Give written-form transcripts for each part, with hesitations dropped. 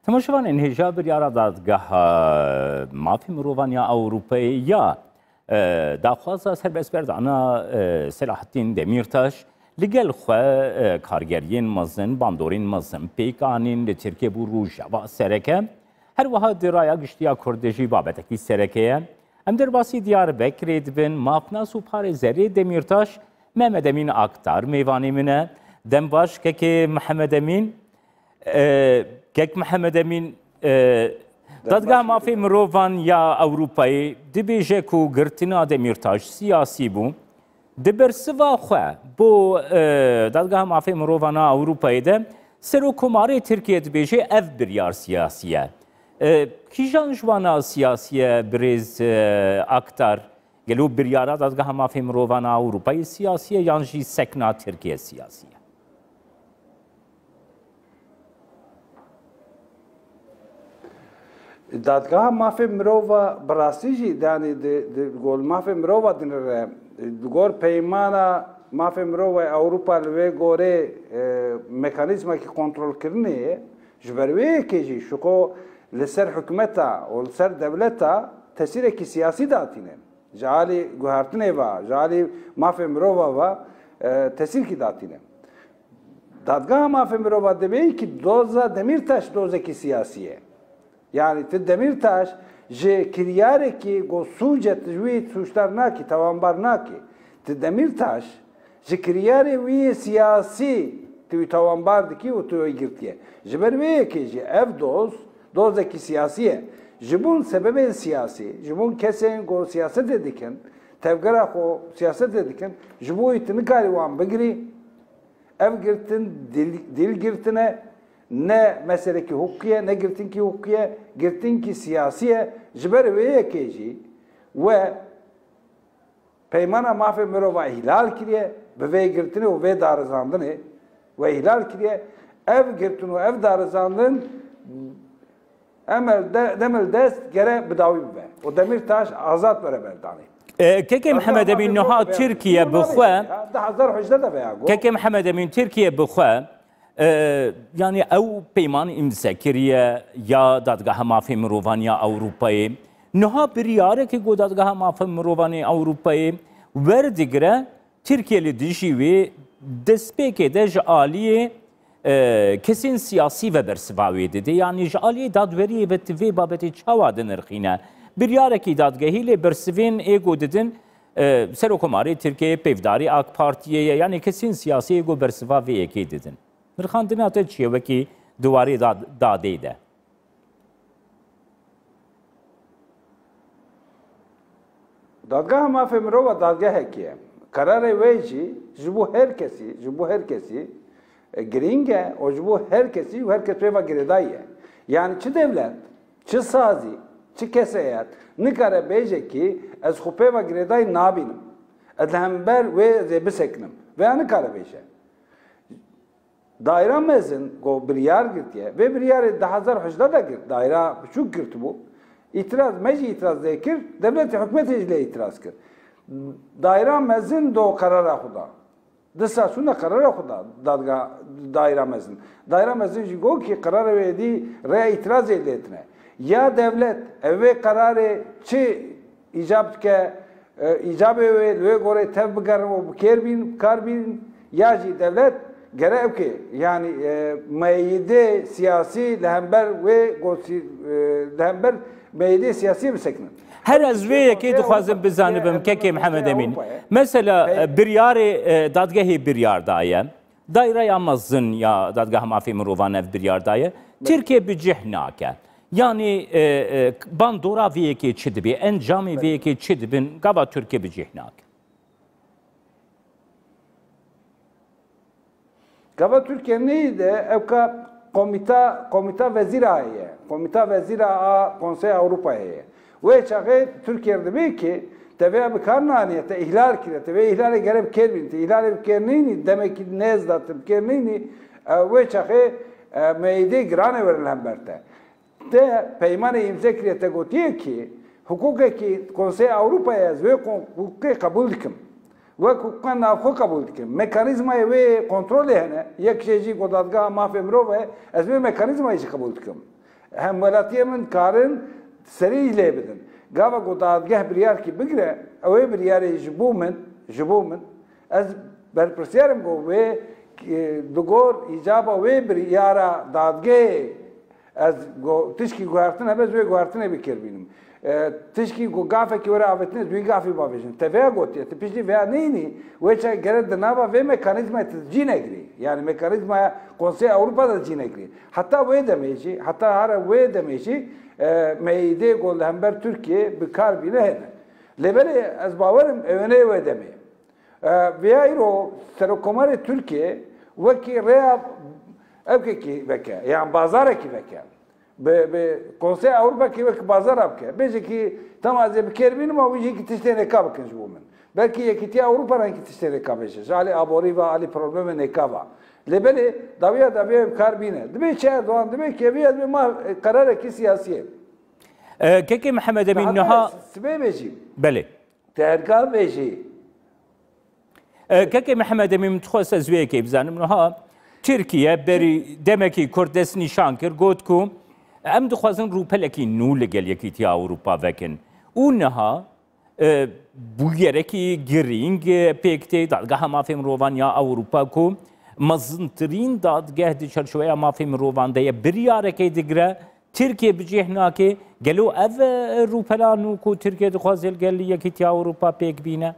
تماشاوان انهجا بریارا دادگاه مافی مروانیا اوروپایی یا داخوازا سربست برد انا صلاح الدین دمیرتاش لگل خواه کارگرین مزن باندورین مزن پیکانین لترکیه بو روژا و سرکه هر وها درایا گشتیا کردجی بابتکی سرکه ام در باسی دیار بکرید بن مافناس و پار زری دمیرتاش محمد امین اکتار میوانی منه دم باش که محمد امین کک محمد امین دادگاه مافی مروان یا اوروپایی دبیجه کو گرتنا دمیرتاش سیاسی بو دبرسوا خواه بو دادگاه مافی مروان اوروپایی ده سرو کماری ترکیه دبیجه اف بریار سیاسیه کیجان جوانا سیاسیه بریز اکتر گلو بریارا دادگاه مافی مروان اوروپایی سیاسیه یانجی سکنا ترکیه سیاسیه دادگاه مافی مرووا براسیجی دانی گول مافی مرووا دنره گور پیمانا مافی مرووا اوروپا لوی گوره مکانیزما کی کنترل کرنه جبروی کیجی شکو لسر حکومتا و لسر دولتا تاثیر کی سیاسی داتینه جالی گوهرتنه و جالی مافی مرووا و تاثیر کی داتینه دادگاه مافی مرووا دبی کی دوزا دمیرتاش دوزا کی سیاسیه yani Demirtaş je kiriyare ki go sucet jui suçlar naki tavanbar naki Demirtaş je kiriyare vi siyasi tu tavanbar ki o tu girtiye jberve ki je ev dozdaki siyasiye jibun sebebi siyasi jibun kesen go siyaset ediken tevgara ko siyaset ediken jibu itini kariwan begri ev girtin dil girtine ne meseleki hukukiye, ne girtinki hukukiye, girtinki siyasiye, jber ve yekeji ve peymana mafi mirova ihlal kiriye, ve girtini o ve darzandını ve ihlal kiriye, ev girtini ev darzandın emel demel dest gere bedavi be. O Demirtaş azat vere berdani. كيكي محمد امين نها تركيا بخوا كيكي محمد امين تركيا بخوا yani ev peyman imzekiriye ya dadgah mafi mirovaniya Avrupayı niha biryare ki go dadgah mafi mirovani Avrupayı verdigre Türkiye'li dijî despêkê de ji aliyê kesin siyasî ve bersivavê dide yani ji aliyê dadweriyê ve vê babetê çawa dinirxîne biryarekî dadgehî lê bersivên êgo didin Serokkomarê Tirkiyeyê pêvdarî AK Partiyê yani kesin siyasî êgo bersiva vê yekê didin Nirxandina te çiye wekî duwarê dadê de. Dadgah mafê mirova dadgehekî ye. Kararê wê jî ji bo herkesî giring e û ji bo herkesî û herkes wê ve girêdayî ye. Yani çi devlet, çi sazî, çi keseyet nikare bêje ki ez xwe pê ve girêdayî nabînim. Ez li hember wê zê bisekinim. Veya nikare bêje. Daire mezin go biryar girtiye ve biryar 2018'da da girt. Daire çok girti bu. İtiraz, meclis itiraz dekir, devlet hükümeti ile itiraz kir. Daire mezin do karara xuda. Disa suna karara xuda dadga daire mezin. Daire mezin jigo ki karar verdi re itiraz etine. Ya devlet ve kararı çi icab ke icab ve gore tevbigar o kerbin karbin ya ji devlet Gerek ki yani meyide siyasi lehember ve lehember meyide siyasi bir sekne. Her ez vê yekê dixwazim bizanibim kekê Mihemed Emîn. Mesela biryarê dadgehê biryar daye, dayreya mezin ya dadgeha mafê mirovan ev biryar daye, Tirkiye bicih nake. Yani bandora vê yekê çi dibe, encamê vê yekê çi dibin, gava Tirkiye bicih nake. Gava Türkiye neydi? Evka komita veziraya, komita vezira a Konsey Avrupa'ya. Ve çağı Türkiye'de bir ki teveye bir karnaniyete ihlal kire, teveye ihlale gelip kelbinti, ihlale kerneyni demek ki nezdatım kerneyni ve çağı meyde grane verilen berte. De peymane imze kirete gotiye ki hukuke ki Konsey Avrupa'ya ve hukuke kabul dikim. و کوکن نافخو قبول کنیم مکانیزمای و کنترل هنه یک چیزی که دادگاه مافی مروه از می مکانیزمایش قبول کنیم Hem velatiye min karın seri ile bidin. Gava go dadgah biryar ki bigre, ev biryar jibu min, az berpresiyerim go ve dugor icaba ve biryara dadgah az go tişki guartın hebez ve guartın bikir binim. Tişki go gafe ki vera avetne duy gafe bavejin. Tevea gotiye, tepişli veya neyni, veça gere dınava ve mekanizma cine gri. Yani mekanizma Konsey Avrupa'da cine gri. Hatta ve demeyici, hatta hara ve demeyici, meyde gol hember Türkiye bikar bile hene. Lebeli az bavarım evine ve demeyim. Veya iro serokomari Türkiye veki rea evki veke, yani bazara ki veke. Be Konsey Avrupa ki veki bazar apke. Bece ki tam az bir kerbinim ama bir iki tişte rekab kınç bu men. Belki yekiti Avrupa'nın iki tişte rekab eşiz. Ali abori ve ali problemi nekava. Lebeli daviya karbine. Demek ki Erdoğan demek ki bir karar ki siyasi. Keki Muhammed Emin Nuha. Sibey beji. Beli. Tergal beji. Keki Muhammed Emin mutxosa züye ki bizanim Nuha. Türkiye beri demek ki Kurdes nişan kir gotku. Em dixwazin rûpelekî nû li gel Yekîtiya Ewropa vekin. û niha bûyerekî girîng pêk tê dadgeha mafê mirovan ya Ewropa ku mezintirîn dadgeh di çerçeveya mafê mirovan de ye biryarekê digire Tirkiye bicih nake gelo ev rûpela nû ku Tirkiye dixwaze gel Yekîtiya Ewropa pêk bîne.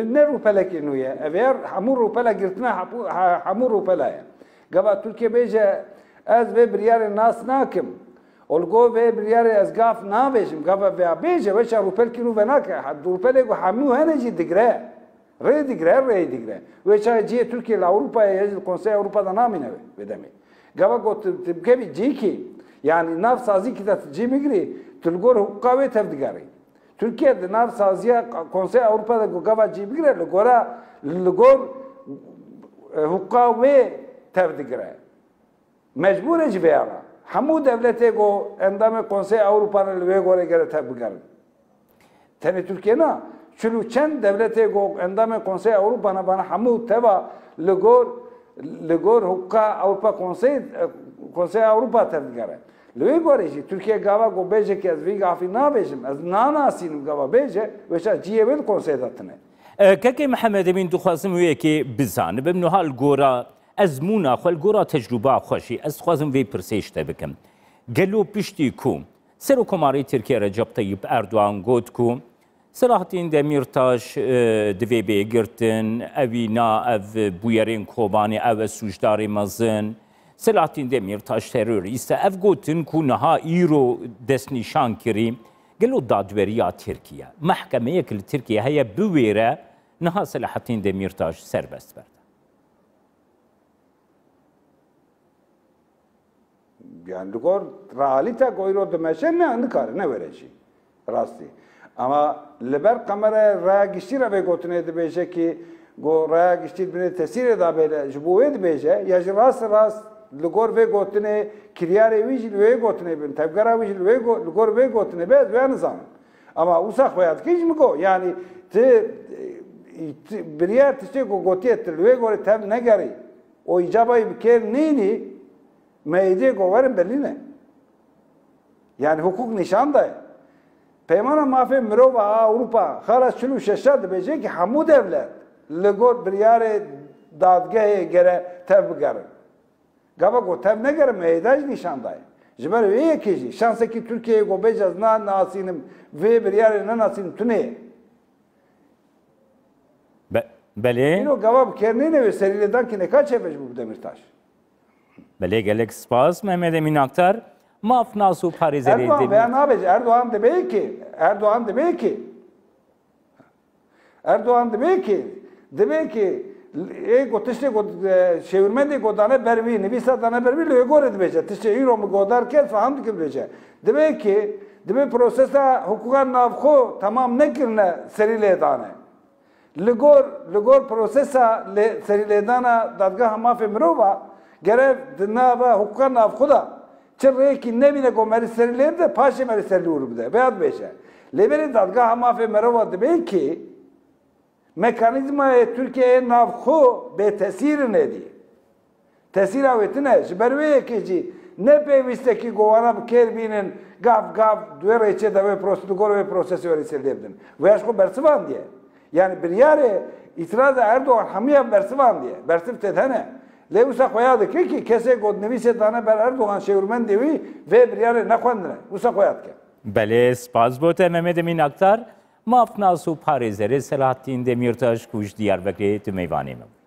Ne rupelek inuye? Eğer hamur rupela girtme hamur rupela ya. Gava Türkiye beje az ve biryar nas nakim. Olgo ve biryar az gaf na bejim. Gava ve beje ve rupel kinu ve nak. Rupele go hamu heneci digre. Re digre. Ve çay Türkiye Avrupa'ya yazılı Konsey Avrupa'da namine ve demek. Gava go tibke bir ciki. Yani naf sazi kitat cimigri. Tulgor hukka ve tevdigari. Türkiye'de nav saziya Konsey Avrupa'da gava cibigre ligor hukka ve tevdigre. Mecbur ecbeyara. Hamu devlete go endame Konsey Avrupa'nın ve gore gere tevdigre. Tene Türkiye na çulu çen devlete go endame Konsey Avrupa'na bana hamu teva ligor hukka Avrupa Konsey Avrupa tevdigre. Lüy goreci Türkiye gava go beje ki az vi gafi na bejim az nana sinim gava beje ve ça ciyevel konseydatne. Keki Muhammed Emin dixwazim wê ki bizanim bim nihal gora ezmûna xwe gora tecrüba xweşî ez dixwazim vê pirsêj te bikim. Gelo piştî ku Serokkomarê Tirkiye Recep Tayyip Erdoğan got ku Selahattin Demirtaş divê bêgirtin evî na ev bûyerên Kobanî ev sûcdarê mezin Selahattin Demirtaş terörist ev gotin ku niha îro destnîşan kirî gelo dadweriya Tirkiye. Mehkemeyek li Tirkiye heye biwêre niha Selahattin Demirtaş serbest berdi. Yani ligor realite goyro demeşe ne nikare ne vereci. Rastî. Ama liber kamera raya giştî ve gotine dibeje ki go raya giştî bine tesîr da böyle ji bo wê dibeje ya ji rast ligor ve gotine kiryarê wî jî wê gotine bin tevgera wî jî ligor wê gotine bez ve nizanin. Ama usak bayat ki mi go yani biryar tiştê ku gotiye wê gore tev negerî o icabayı bikêr nînî meydê go werin belîne. Yani hukuk nîşan daye. Peymana mafê mirova Avrupa xalas çulu şeşa dibêje ki hemû devlet li gor biryarê dadgehê gere tev bigerin. Gava go tev negerim meydaj nîşan daye. Ji ber wê yekê jî şansekî Türkiye'ye go bêje ez nasînim vê biryarê nenasînim tunê. Belê? Îro gava bikêrnîne wê serîlêdan ki neka çêbej bû Demirtaş. Belê gelek spas Mehmet Emin Aktar. Maf nasu parêzerê Erdoğan veya nabêje Erdoğan dibe ki ego tiştê got şêwirmendê godane bervî nivîsa dane bervî li wê gorê dibêje tiştê îro min godar ket feham dikim dibêje dibe ki dibe prosesa hukuka navxwe tamam nekirine serî lêdane li gor prosesa serî lêdana dadgeha mafê mirova gere di nava hukuka navxwe da çi rêyekî nebîne ku merî serî lêde de paşê merî serî ûr bide veya dibêje lêberî dadgeha mafê mirova dibe ki mekanizmayê Türkiye'ye navxwe bê tesîr nedî. tesira wetine ji ber wê yekê jî ne pêwîstekî govana bi kêr bînin gav duê rêçê de wê prosedûr wê prosesê werî sêrdê bidin. Wê ji xwe bersivan diye. Yani biryarê îtiraza Erdogan hemiya bersivan diye. Bersiv tê hene. Lê wisa xweya dike ki kesê godnivîsê dane ber Erdogan şêwirmendê wî vê biryarê nexwendine. Wisa xweya dike. Belê spas bote Mehmet Emin Aktar, mafnas û parêzerê Selahattin Demirtaş ku ji Diyarbekirê tu mêvanê me.